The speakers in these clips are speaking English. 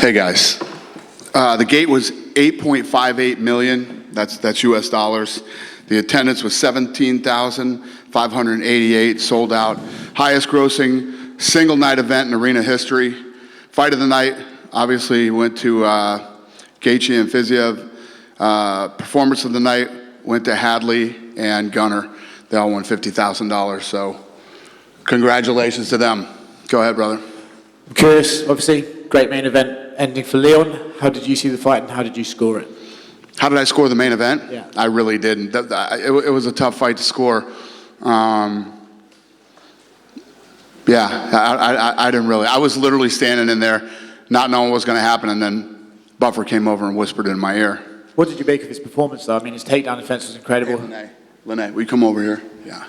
Hey guys, the gate was 8.58 million. That's U.S. dollars. The attendance was 17,588, sold out. Highest grossing single night event in arena history. Fight of the night, obviously went to Gaethje and Fiziev. Performance of the night went to Hadley and Gunnar. They all won $50,000. So congratulations to them. Go ahead, brother. I'm curious, obviously, great main event ending for Leon. How did you see the fight and how did you score it? How did I score the main event? Yeah. I really didn't. It was a tough fight to score. I didn't really. I was literally standing in there not knowing what was going to happen, and then Buffer came over and whispered in my ear. What did you make of his performance, though? I mean, his takedown defense was incredible. Hey, Lene, will you come over here? Yeah.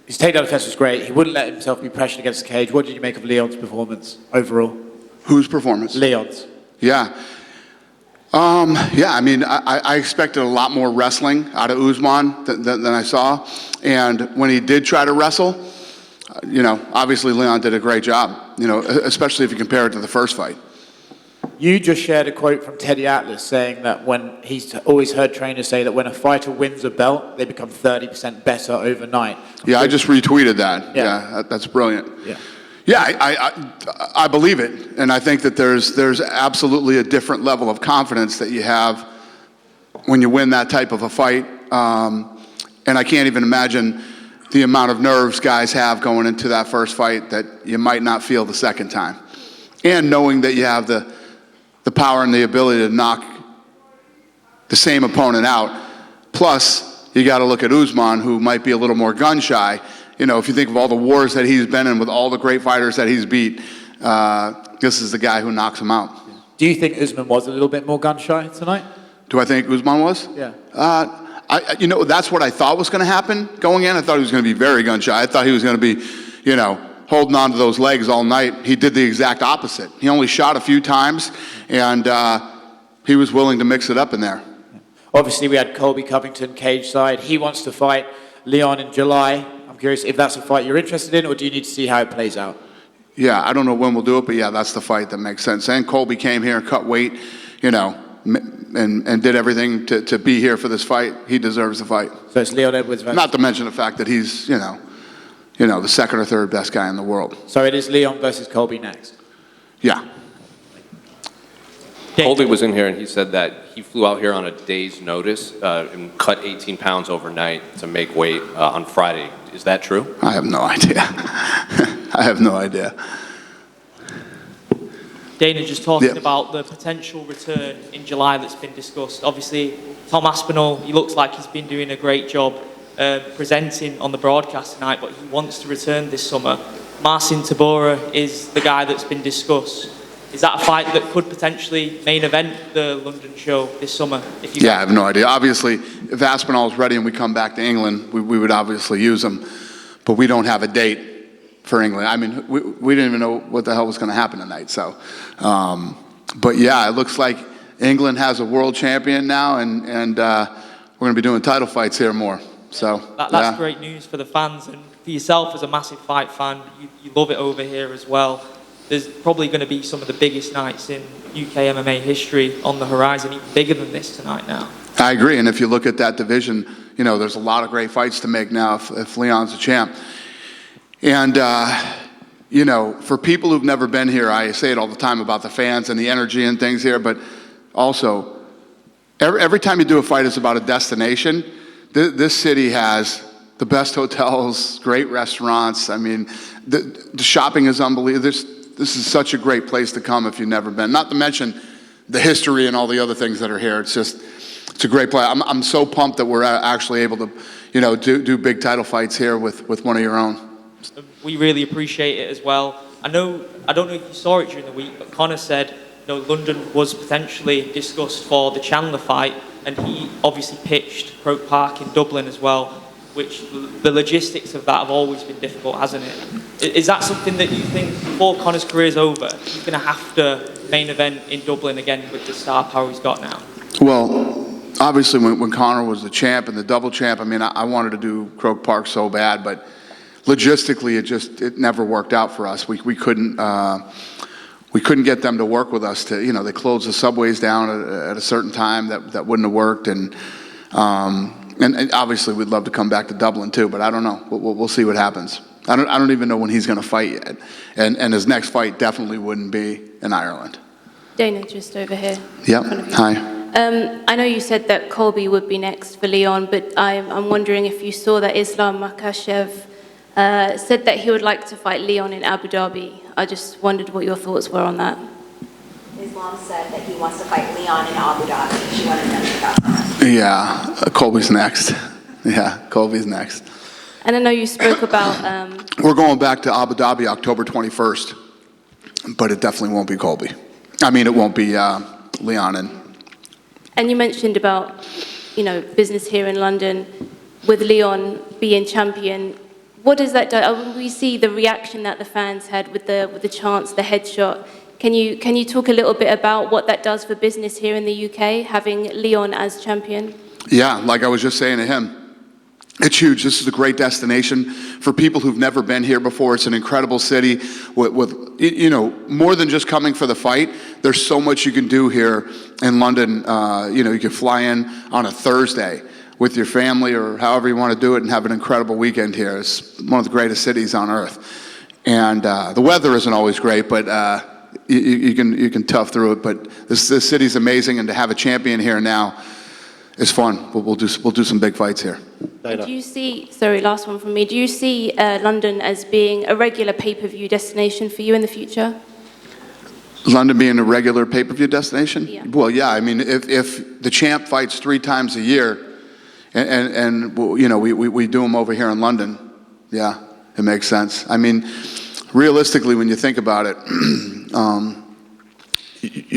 His takedown defense was great. He wouldn't let himself be pressured against the cage. What did you make of Leon's performance overall? Whose performance? Leon's. Yeah. I mean, I expected a lot more wrestling out of Usman than I saw. And when he did try to wrestle, obviously Leon did a great job, especially if you compare it to the first fight. You just shared a quote from Teddy Atlas saying that when he's always heard trainers say that when a fighter wins a belt, they become 30% better overnight. Yeah, I just retweeted that. Yeah, that's brilliant. Yeah, I believe it, and I think that there's absolutely a different level of confidence that you have when you win that type of a fight, and I can't even imagine the amount of nerves guys have going into that first fight that you might not feel the second time, and knowing that you have the power and the ability to knock the same opponent out. Plus, you got to look at Usman, who might be a little more gun shy. If you think of all the wars that he's been in with all the great fighters that he's beat, this is the guy who knocks him out. Do you think Usman was a little bit more gun shy tonight? Do I think Usman was? Yeah. That's what I thought was going to happen going in. I thought he was going to be very gun shy. I thought he was going to be, holding on to those legs all night. He did the exact opposite. He only shot a few times, and he was willing to mix it up in there. Obviously, we had Colby Covington cage side. He wants to fight Leon in July. I'm curious if that's a fight you're interested in, or do you need to see how it plays out? Yeah, I don't know when we'll do it, but yeah, that's the fight that makes sense. And Colby came here and cut weight, and did everything to be here for this fight. He deserves the fight. So it's Leon Edwards. Not to mention the fact that he's, the second or third best guy in the world. So it is Leon versus Colby next? Yeah. Colby was in here and he said that he flew out here on a day's notice and cut 18 pounds overnight to make weight on Friday. Is that true? I have no idea. I have no idea. Dana, just talking about the potential return in July that's been discussed. Obviously, Tom Aspinall, he looks like he's been doing a great job presenting on the broadcast tonight, but he wants to return this summer. Marcin Tybura is the guy that's been discussed. Is that a fight that could potentially main event the London show this summer? I have no idea. Obviously, if Aspinall's ready and we come back to England, we would obviously use him, but we don't have a date for England. I mean, we didn't even know what the hell was going to happen tonight. So, but yeah, it looks like England has a world champion now, and we're going to be doing title fights here more. So that's great news for the fans, and for yourself as a massive fight fan, you love it over here as well. There's probably going to be some of the biggest nights in UK MMA history on the horizon, even bigger than this tonight now. I agree, and if you look at that division, there's a lot of great fights to make now if Leon's a champ. And, for people who've never been here, I say it all the time about the fans and the energy and things here, but also, every time you do a fight, it's about a destination. This city has the best hotels, great restaurants. I mean, the shopping is unbelievable. This is such a great place to come if you've never been. Not to mention the history and all the other things that are here. It's a great place. I'm so pumped that we're actually able to, do big title fights here with one of your own. We really appreciate it as well. I don't know if you saw it during the week, but Conor said, London was potentially discussed for the Chandler fight, and he obviously pitched Croke Park in Dublin as well, which the logistics of that have always been difficult, hasn't it? Is that something that you think, before Conor's career is over, he's going to have to main event in Dublin again with the star power he's got now? Well, obviously when Conor was the champ and the double champ, I mean, I wanted to do Croke Park so bad, but logistically it never worked out for us. We couldn't we couldn't get them to work with us to, they closed the subways down at a certain time that wouldn't have worked. And obviously we'd love to come back to Dublin too, but I don't know. We'll see what happens. I don't even know when he's going to fight yet. And his next fight definitely wouldn't be in Ireland. Dana, just over here. Yep, hi. I know you said that Colby would be next for Leon, but I'm wondering if you saw that Islam Makhachev said that he would like to fight Leon in Abu Dhabi. I just wondered what your thoughts were on that. Islam said that he wants to fight Leon in Abu Dhabi. She wanted to know your thoughts on that. Yeah, Colby's next. Yeah, Colby's next. And I know you spoke about... We're going back to Abu Dhabi October 21st, but it definitely won't be Colby. I mean, it won't be Leon. And you mentioned about, business here in London with Leon being champion. What does that do? We see the reaction that the fans had with the chants, the headshot. Can you talk a little bit about what that does for business here in the UK, having Leon as champion? Yeah, like I was just saying to him, it's huge. This is a great destination for people who've never been here before. It's an incredible city with more than just coming for the fight. There's so much you can do here in London. You can fly in on a Thursday with your family or however you want to do it and have an incredible weekend here. It's one of the greatest cities on earth. And the weather isn't always great, but you can tough through it. But this city's amazing, and to have a champion here now is fun. We'll do some big fights here. Do you see, sorry, last one from me, do you see London as being a regular pay-per-view destination for you in the future? London being a regular pay-per-view destination? Yeah. Well, yeah. I mean, if the champ fights 3 times a year, and we do them over here in London, yeah, it makes sense. I mean, realistically, when you think about it,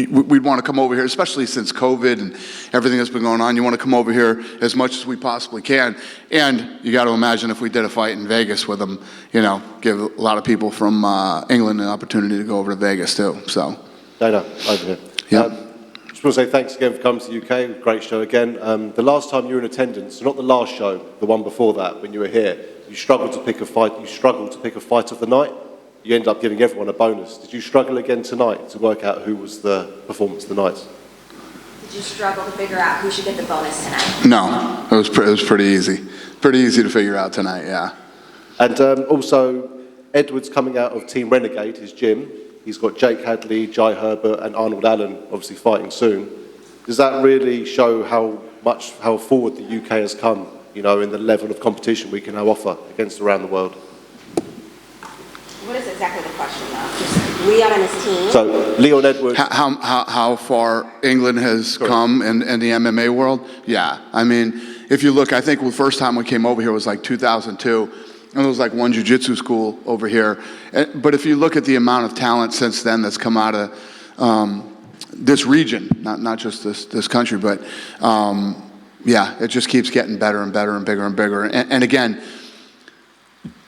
we'd want to come over here, especially since COVID and everything that's been going on. You want to come over here as much as we possibly can. And you got to imagine if we did a fight in Vegas with them, give a lot of people from England an opportunity to go over to Vegas too. So. Dana, over here. Yeah. Just want to say thanks again for coming to the UK. Great show again. The last time you were in attendance, so not the last show, the one before that, when you were here, you struggled to pick a fight. You struggled to pick a fight of the night. You ended up giving everyone a bonus. Did you struggle again tonight to work out who was the performance of the night? Did you struggle to figure out who should get the bonus tonight? No, it was pretty easy. Pretty easy to figure out tonight, yeah. And also, Edward's coming out of Team Renegade, his gym. He's got Jake Hadley, Jai Herbert, and Arnold Allen obviously fighting soon. Does that really show how forward the UK has come, in the level of competition we can now offer against around the world? What is exactly the question, though? Just Leon and his team? So, Leon Edwards... How far England has come in the MMA world? Yeah. I mean, if you look, I think the first time we came over here was like 2002, and there was like one jiu-jitsu school over here. But if you look at the amount of talent since then that's come out of this region, not just this country, but yeah, it just keeps getting better and better and bigger and bigger. And again,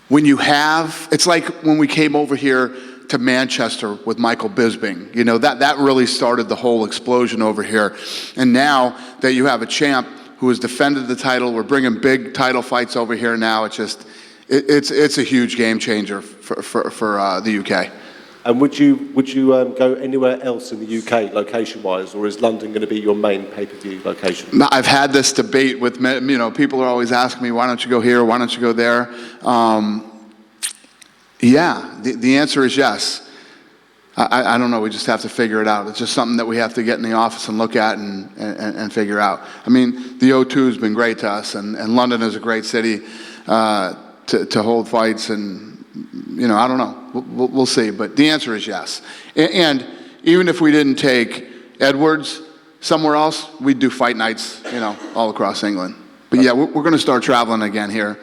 when you have, it's like when we came over here to Manchester with Michael Bisping, that really started the whole explosion over here. And now that you have a champ who has defended the title, we're bringing big title fights over here now. It's a huge game changer for the UK. And would you go anywhere else in the UK location-wise, or is London going to be your main pay-per-view location? I've had this debate with, people are always asking me, why don't you go here, why don't you go there? Yeah, the answer is yes. I don't know, we just have to figure it out. It's just something that we have to get in the office and look at and figure out. I mean, the O2 has been great to us, and London is a great city to hold fights, and I don't know. We'll see, but the answer is yes. And even if we didn't take Edwards somewhere else, we'd do fight nights, all across England. But yeah, we're going to start traveling again here.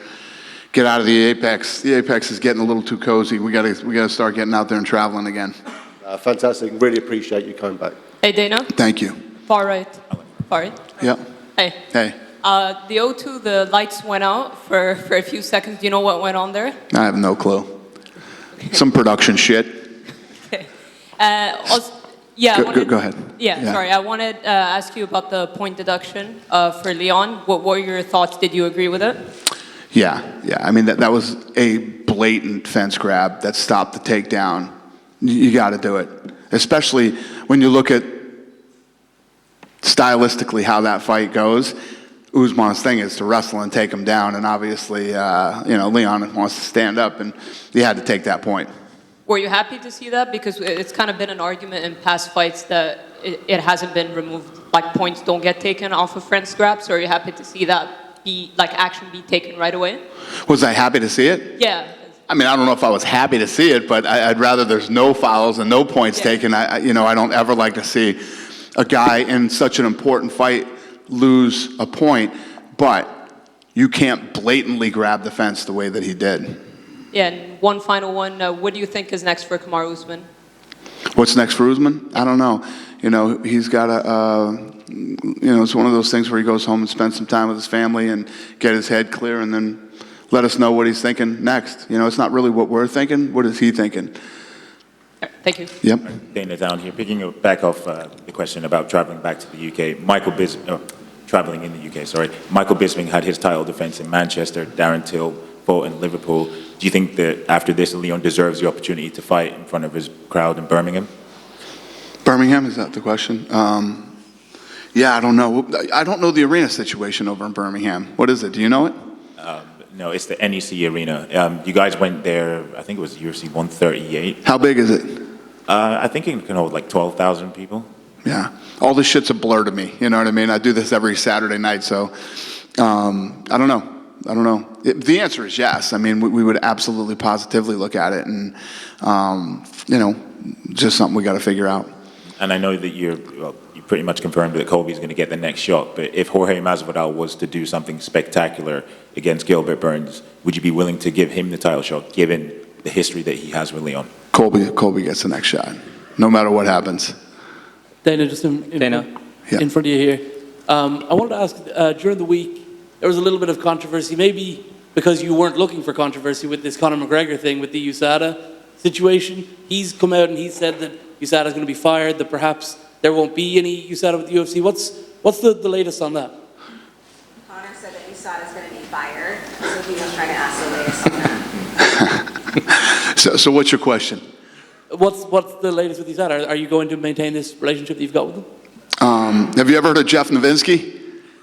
Get out of the Apex. The Apex is getting a little too cozy. We got to start getting out there and traveling again. Fantastic. Really appreciate you coming back. Hey, Dana. Thank you. Far right. Yep. Hey. Hey. The O2, the lights went out for a few seconds. Do you know what went on there? I have no clue. Some production shit. Okay. Go ahead. Yeah, sorry. I wanted to ask you about the point deduction for Leon. What were your thoughts? Did you agree with it? Yeah. I mean, that was a blatant fence grab that stopped the takedown. You got to do it. especially when you look at stylistically how that fight goes. Usman's thing is to wrestle and take him down, and obviously, Leon wants to stand up, and he had to take that point. Were you happy to see that? Because it's kind of been an argument in past fights that it hasn't been removed, like points don't get taken off of French scraps. So are you happy to see that action be taken right away? Was I happy to see it? Yeah. I mean, I don't know if I was happy to see it, but I'd rather there's no fouls and no points taken. I don't ever like to see a guy in such an important fight lose a point, but you can't blatantly grab the fence the way that he did. Yeah, and one final one. What do you think is next for Kamaru Usman? What's next for Usman? I don't know. He's got it's one of those things where he goes home and spends some time with his family and get his head clear and then let us know what he's thinking next. It's not really what we're thinking. What is he thinking? Thank you. Yep. Dana down here, picking back off the question about traveling back to the UK. Traveling in the UK, sorry. Michael Bisping had his title defense in Manchester. Darren Till fought in Liverpool. Do you think that after this, Leon deserves the opportunity to fight in front of his crowd in Birmingham? Birmingham, is that the question? Yeah, I don't know. I don't know the arena situation over in Birmingham. What is it? Do you know it? No, it's the NEC Arena. You guys went there, I think it was UFC 138. How big is it? I think it can hold like 12,000 people. Yeah. All this shit's a blur to me. You know what I mean? I do this every Saturday night, so I don't know. The answer is yes. I mean, we would absolutely, positively look at it, and just something we got to figure out. And I know that you pretty much confirmed that Colby's going to get the next shot, but if Jorge Masvidal was to do something spectacular against Gilbert Burns, would you be willing to give him the title shot, given the history that he has with Leon? Colby gets the next shot, no matter what happens. Dana, just in front of you here. I wanted to ask, during the week, there was a little bit of controversy, maybe because you weren't looking for controversy with this Conor McGregor thing with the USADA situation. He's come out and he said that USADA is going to be fired, that perhaps there won't be any USADA with the UFC. What's the latest on that? Conor said that USADA is going to be fired, so he was trying to ask the latest on that. So what's your question? What's the latest with USADA? Are you going to maintain this relationship that you've got with them? Have you ever heard of Jeff Novinsky?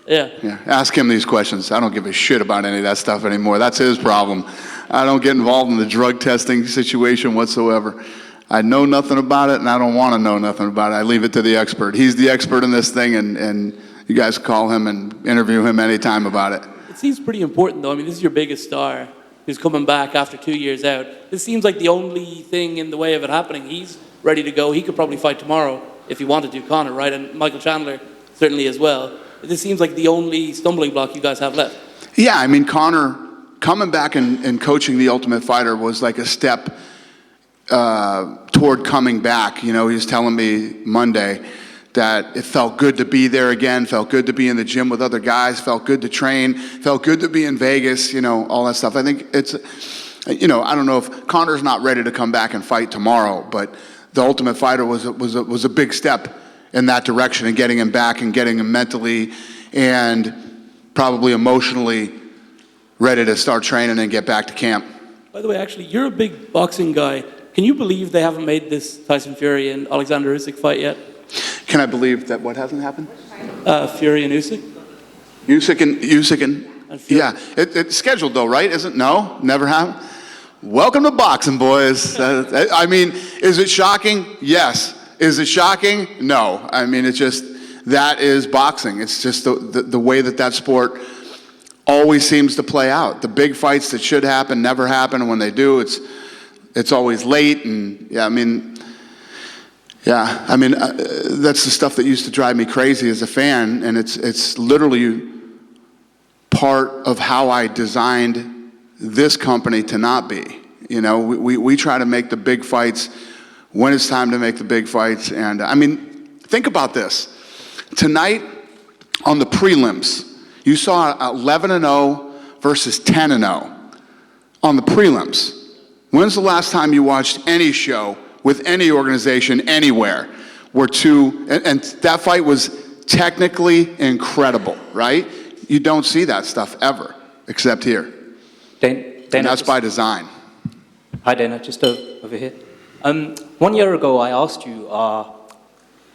Yeah. Ask him these questions. I don't give a shit about any of that stuff anymore. That's his problem. I don't get involved in the drug testing situation whatsoever. I know nothing about it, and I don't want to know nothing about it. I leave it to the expert. He's the expert in this thing, and you guys call him and interview him anytime about it. It seems pretty important, though. I mean, this is your biggest star who's coming back after 2 years out. This seems like the only thing in the way of it happening. He's ready to go. He could probably fight tomorrow if he wanted to, Conor, right? And Michael Chandler certainly as well. This seems like the only stumbling block you guys have left. Yeah, I mean, Conor coming back and coaching the Ultimate Fighter was like a step toward coming back. He was telling me Monday that it felt good to be there again, felt good to be in the gym with other guys, felt good to train, felt good to be in Vegas, all that stuff. I think it's, I don't know if Conor's not ready to come back and fight tomorrow, but the Ultimate Fighter was a big step in that direction and getting him back and getting him mentally and probably emotionally ready to start training and get back to camp. By the way, actually, you're a big boxing guy. Can you believe they haven't made this Tyson Fury and Alexander Usyk fight yet? Can I believe that what hasn't happened? Fury and Usyk. Usyk and Fury. Yeah, it's scheduled though, right? No, never happened. Welcome to boxing, boys. I mean, is it shocking? Yes. Is it shocking? No. I mean, it's just, that is boxing. It's just the way that sport always seems to play out. The big fights that should happen never happen, and when they do, it's always late. And that's the stuff that used to drive me crazy as a fan, and it's literally part of how I designed this company to not be. We try to make the big fights when it's time to make the big fights. And I mean, think about this. Tonight on the prelims, you saw 11-0 versus 10-0 on the prelims. When's the last time you watched any show with any organization anywhere where and that fight was technically incredible, right? You don't see that stuff ever, except here. Dana, and that's by design. Hi, Dana, just over here. 1 year ago, I asked you, are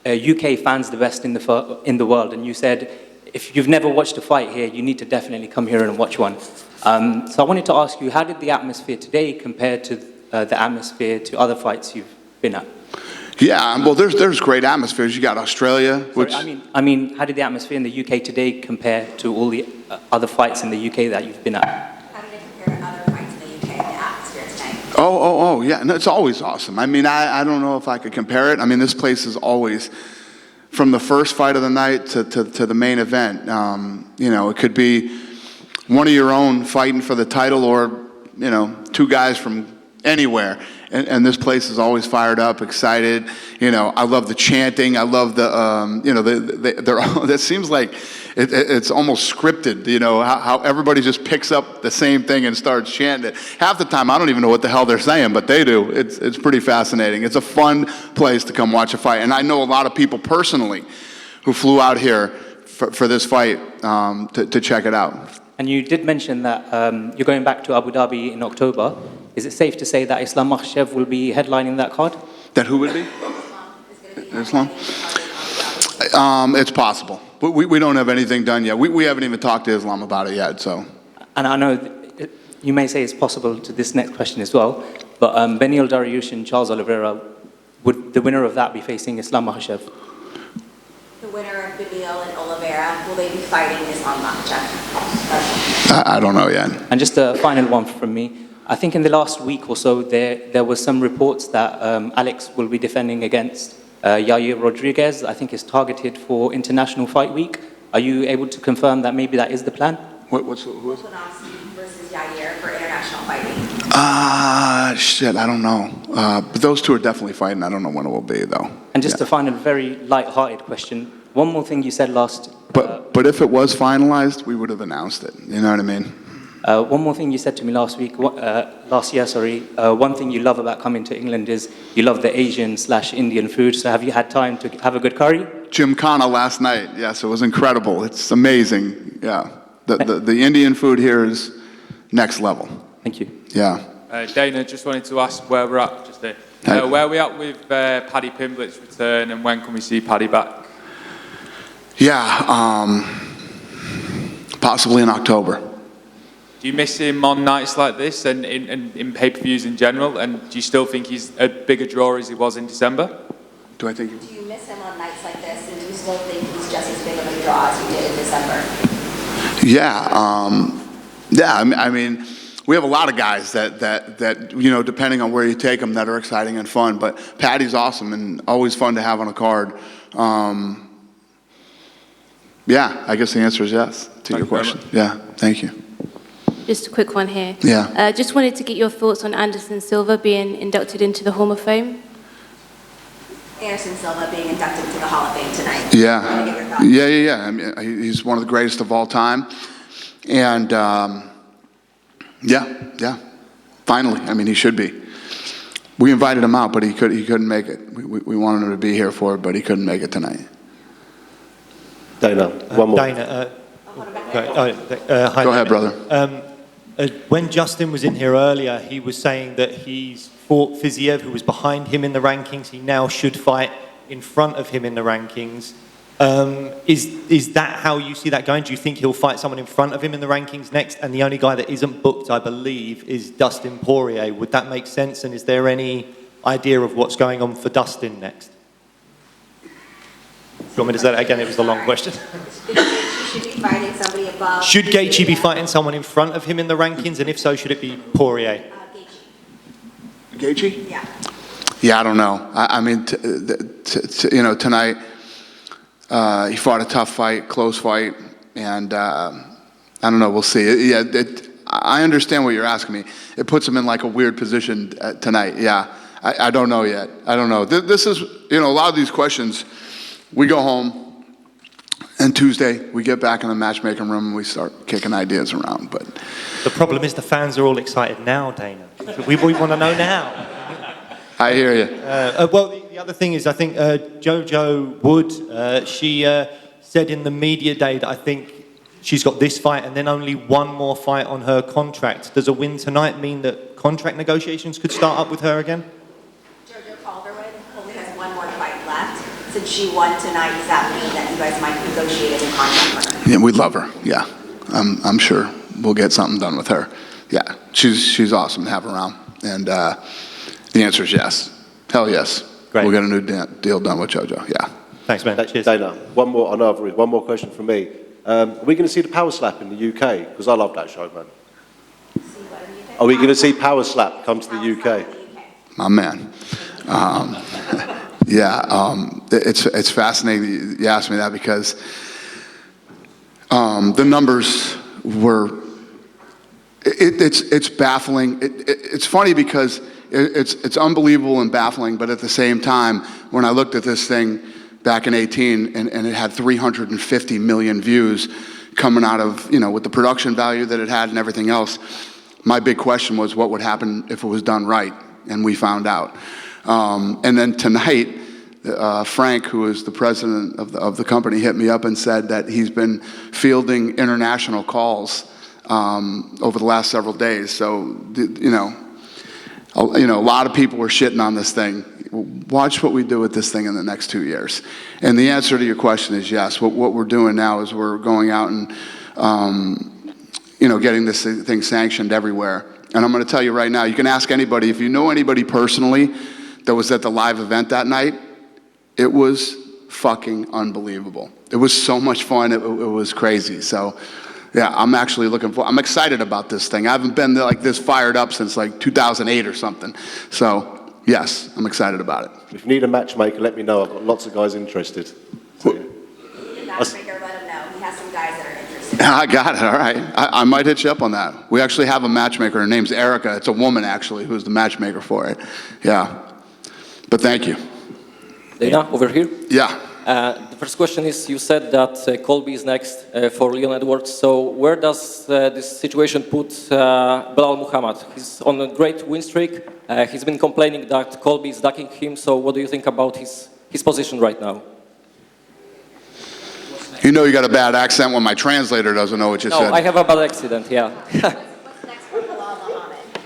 UK fans the best in the world? And you said, if you've never watched a fight here, you need to definitely come here and watch one. So I wanted to ask you, how did the atmosphere today compare to the atmosphere to other fights you've been at? Yeah, well, there's great atmospheres. You got Australia, which... I mean, how did the atmosphere in the UK today compare to all the other fights in the UK that you've been at? How did it compare to other fights in the UK, the atmosphere tonight? Oh, yeah, no, it's always awesome. I mean, I don't know if I could compare it. I mean, this place is always, from the first fight of the night to the main event, you know, it could be one of your own fighting for the title or, you know, two guys from anywhere. And this place is always fired up, excited. You know, I love the chanting. I love the, you know, that seems like it's almost scripted, you know, how everybody just picks up the same thing and starts chanting it. Half the time, I don't even know what the hell they're saying, but they do. It's pretty fascinating. It's a fun place to come watch a fight. And I know a lot of people personally who flew out here for this fight to check it out. And you did mention that you're going back to Abu Dhabi in October. Is it safe to say that Islam Makhachev will be headlining that card? That who would be? Islam? It's possible. We don't have anything done yet. We haven't even talked to Islam about it yet, so. And I know you may say it's possible to this next question as well, but Beneil Dariush and Charles Oliveira, would the winner of that be facing Islam Makhachev? The winner of Beneil and Oliveira, will they be fighting Islam Makhachev? I don't know yet. And just a final one from me. I think in the last week or so, there was some reports that Alex will be defending against Yair Rodriguez. I think is targeted for International Fight Week. Are you able to confirm that maybe that is the plan? Who is Versus Yair for International Fight Week. Shit, I don't know. But those two are definitely fighting. I don't know when it will be, though. And just a final, very light-hearted question. One more thing you said last... But if it was finalized, we would have announced it. You know what I mean? One more thing you said to me last year, one thing you love about coming to England is you love the Asian/Indian food. So have you had time to have a good curry? Gymkhana last night. Yes, it was incredible. It's amazing. Yeah. The Indian food here is next level. Thank you. Yeah. Dana, just wanted to ask where we're at just there. Where are we at with Paddy Pimblett's return and when can we see Paddy back? Yeah, possibly in October. Do you miss him on nights like this and in pay-per-views in general? And do you still think he's a bigger draw as he was in December? Do I think? Do you miss him on nights like this, and do you still think he's just as big of a draw as you did in December? Yeah, I mean, we have a lot of guys that you know, depending on where you take them, that are exciting and fun. But Paddy's awesome and always fun to have on a card. Yeah, I guess the answer is yes to your question. Yeah, thank you. Just a quick one here. Yeah. Just wanted to get your thoughts on Anderson Silva being inducted into the Hall of Fame. Anderson Silva being inducted to the Hall of Fame tonight. Yeah. Yeah. I mean, he's one of the greatest of all time. And, yeah. Finally. I mean, he should be. We invited him out, but he couldn't make it. We wanted him to be here for it, but he couldn't make it tonight. Dana, one more. Dana, Go ahead, brother. When Justin was in here earlier, he was saying that he's fought Fiziev, who was behind him in the rankings. He now should fight in front of him in the rankings. Is that how you see that going? Do you think he'll fight someone in front of him in the rankings next? And the only guy that isn't booked, I believe, is Dustin Poirier. Would that make sense? And is there any idea of what's going on for Dustin next? Do you want me to say that again? It was a long question. Should be fighting somebody above. Should Gaethje be fighting someone in front of him in the rankings? And if so, should it be Poirier? Gaethje? Yeah. Yeah, I don't know. I mean, you know, tonight he fought a tough fight, close fight, and I don't know. We'll see. Yeah, I understand what you're asking me. It puts him in like a weird position tonight. Yeah, I don't know yet. I don't know. This is, you know, a lot of these questions. We go home. And Tuesday, we get back in the matchmaking room and we start kicking ideas around. But the problem is the fans are all excited now, Dana. We want to know now. I hear you. Well, the other thing is, I think Jojo Wood, she said in the media day that I think she's got this fight and then only one more fight on her contract. Does a win tonight mean that contract negotiations could start up with her again? Jojo fight left. Since she won tonight, does that mean that you guys might negotiate a new contract for her? Yeah, we love her. Yeah, I'm sure we'll get something done with her. Yeah, she's awesome to have around. And the answer is yes. Hell yes. Great. We'll get a new deal done with JoJo. Yeah. Thanks, man. Cheers. Dana, one more question from me. Are we going to see the Power Slap in the UK? Because I love that show, man. Are we going to see Power Slap come to the UK? My man. It's fascinating you asked me that because the numbers were. It's baffling. It's funny because it's unbelievable and baffling, but at the same time, when I looked at this thing back in 18 and it had 350 million views coming out of, with the production value that it had and everything else, my big question was what would happen if it was done right, and we found out. And then tonight, Frank, who is the president of the company, hit me up and said that he's been fielding international calls over the last several days. So, a lot of people were shitting on this thing. Watch what we do with this thing in the next 2 years. And the answer to your question is yes. What we're doing now is we're going out and, getting this thing sanctioned everywhere. And I'm going to tell you right now, you can ask anybody, if you know anybody personally that was at the live event that night, it was fucking unbelievable. It was so much fun. It was crazy. So, yeah, I'm actually I'm excited about this thing. I haven't been like this fired up since like 2008 or something. So, yes, I'm excited about it. If you need a matchmaker, let me know. I've got lots of guys interested. The matchmaker, let him know. He has some guys that are interested. I got it, all right. I might hit you up on that. We actually have a matchmaker. Her name's Erica. It's a woman, actually, who's the matchmaker for it. Yeah. But thank you. Dana, over here. Yeah. The first question is, you said that Colby is next for Leon Edwards. So where does this situation put Belal Muhammad? He's on a great win streak. He's been complaining that Colby is ducking him. So what do you think about his position right now? You know you got a bad accent when my translator doesn't know what you said. No, I have a bad accident, yeah.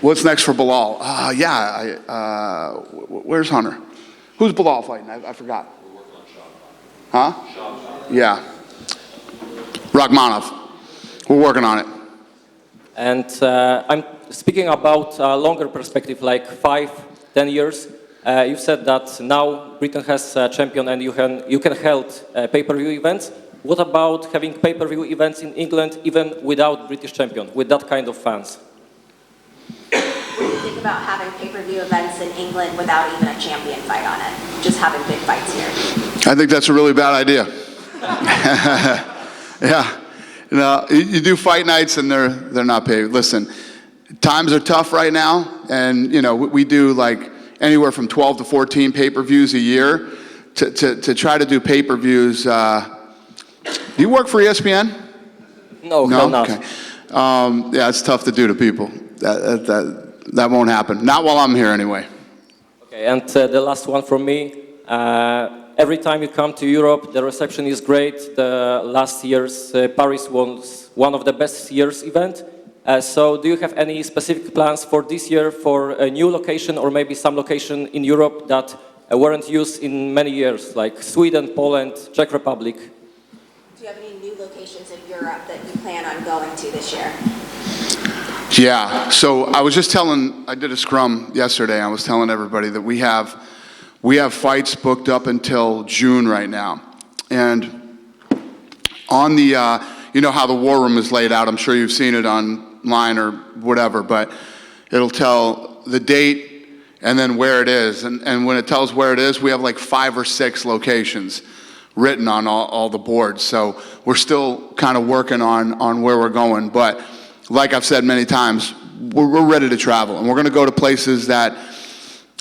What's next for Belal? Where's Hunter? Who's Belal fighting? I forgot. Huh? Yeah. Rakhmonov. We're working on it. And I'm speaking about a longer perspective, like 5-10 years. You said that now Britain has a champion and you can hold pay-per-view events. What about having pay-per-view events in England even without British champion, with that kind of fans? What do you think about having pay-per-view events in England without even a champion fight on it? Just having big fights here? I think that's a really bad idea. Yeah. You do fight nights and they're not paid. Listen, times are tough right now, and we do like anywhere from 12 to 14 pay-per-views a year. To try to do pay-per-views, do you work for ESPN? No, not. Okay. Yeah, it's tough to do to people. That won't happen. Not while I'm here, anyway. Okay, and the last one from me. Every time you come to Europe, the reception is great. The last year's Paris was one of the best year's event. So do you have any specific plans for this year for a new location or maybe some location in Europe that weren't used in many years, like Sweden, Poland, Czech Republic? Do you have any new locations in Europe that you plan on going to this year? Yeah, so I did a scrum yesterday. I was telling everybody that we have fights booked up until June right now. And on the, how the war room is laid out, I'm sure you've seen it online or whatever, but it'll tell the date and then where it is. And when it tells where it is, we have like 5 or 6 locations written on all the boards. So we're still kind of working on where we're going. But like I've said many times, we're ready to travel. And we're going to go to places that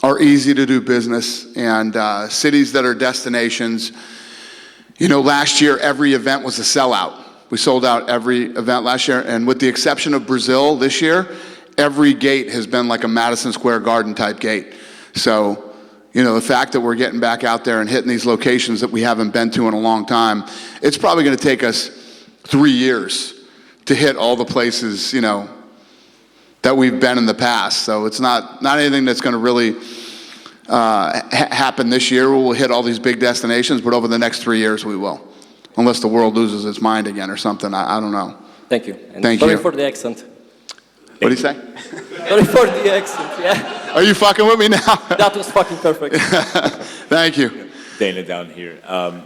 are easy to do business and cities that are destinations. Last year, every event was a sellout. We sold out every event last year. And with the exception of Brazil this year, every gate has been like a Madison Square Garden type gate. So, the fact that we're getting back out there and hitting these locations that we haven't been to in a long time, it's probably going to take us 3 years to hit all the places, that we've been in the past. So it's not anything that's going to really happen this year. We'll hit all these big destinations, but over the next 3 years we will. Unless the world loses its mind again or something. I don't know. Thank you. And Thank sorry you. for the accent. What do you say? Sorry for the accent, yeah. Are you fucking with me now? That was fucking perfect. Thank you. Dana down here.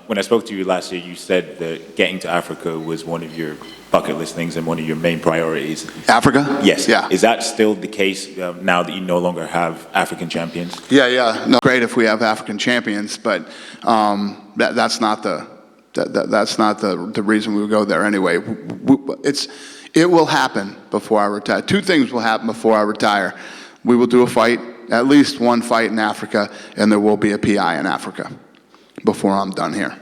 When I spoke to you last year, you said that getting to Africa was one of your bucket list things and one of your main priorities. Africa? Yes. Yeah. Is that still the case now that you no longer have African champions? Yeah. No, great if we have African champions, but that's not the reason we would go there anyway. It will happen before I retire. Two things will happen before I retire. We will do a fight, at least one fight in Africa, and there will be a PI in Africa before I'm done here.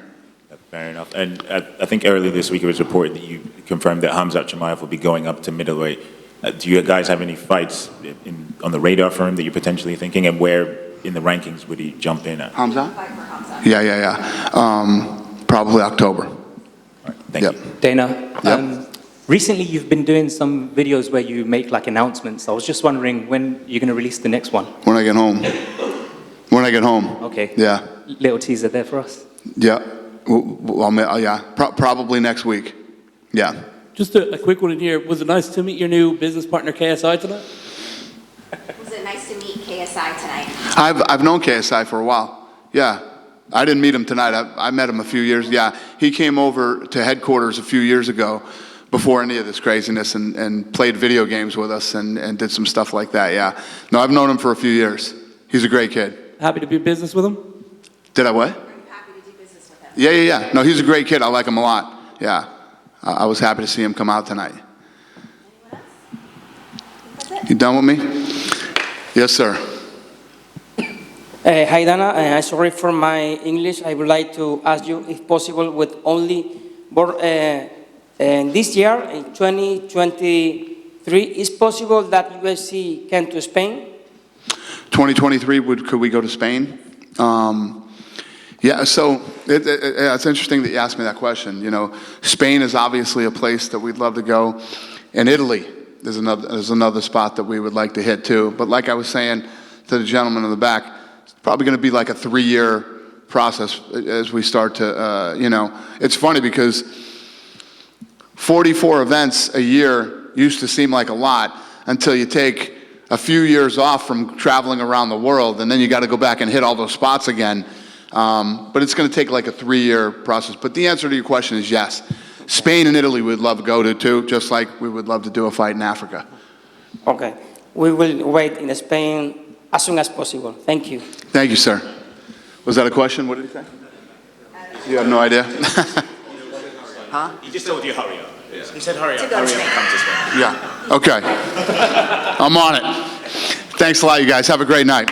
Fair enough. And I think earlier this week it was reported that you confirmed that Khamzat Chimaev will be going up to middleweight. Do you guys have any fights on the radar for him that you're potentially thinking, and where in the rankings would he jump in at? Khamzat? Yeah. Probably October. All right, thank you. Dana, recently you've been doing some videos where you make like announcements. I was just wondering when you're going to release the next one. When I get home. Okay. Yeah. Little teaser there for us. Yeah. Probably next week. Yeah. Just a quick one in here. Was it nice to meet your new business partner, KSI, tonight? Was it nice to meet KSI tonight? I've known KSI for a while. Yeah. I didn't meet him tonight. I met him a few years. Yeah. He came over to headquarters a few years ago before any of this craziness and played video games with us and did some stuff like that. Yeah. No, I've known him for a few years. He's a great kid. Happy to be in business with him? Did I what? Are you happy to do business with him? Yeah. No, he's a great kid. I like him a lot. Yeah. I was happy to see him come out tonight. Anyone else? That's it. You done with me? Yes, sir. Hi, Dana. Sorry for my English. I would like to ask you, if possible, with only this year, in 2023, is possible that UFC came to Spain? 2023, could we go to Spain? Yeah, so it's interesting that you asked me that question. You know, Spain is obviously a place that we'd love to go, and Italy is another spot that we would like to hit too. But like I was saying to the gentleman in the back, it's probably going to be like a 3-year process as we start to, it's funny because 44 events a year used to seem like a lot until you take a few years off from traveling around the world, and then you got to go back and hit all those spots again. But it's going to take like a 3-year process. But the answer to your question is yes. Spain and Italy we'd love to go to too, just like we would love to do a fight in Africa. Okay. We will wait in Spain as soon as possible. Thank you. Thank you, sir. Was that a question? What did he say? You have no idea? Huh? He just told you hurry up. Yeah. He said hurry up. Hurry up, come to Spain. Yeah. Okay. I'm on it. Thanks a lot, you guys. Have a great night.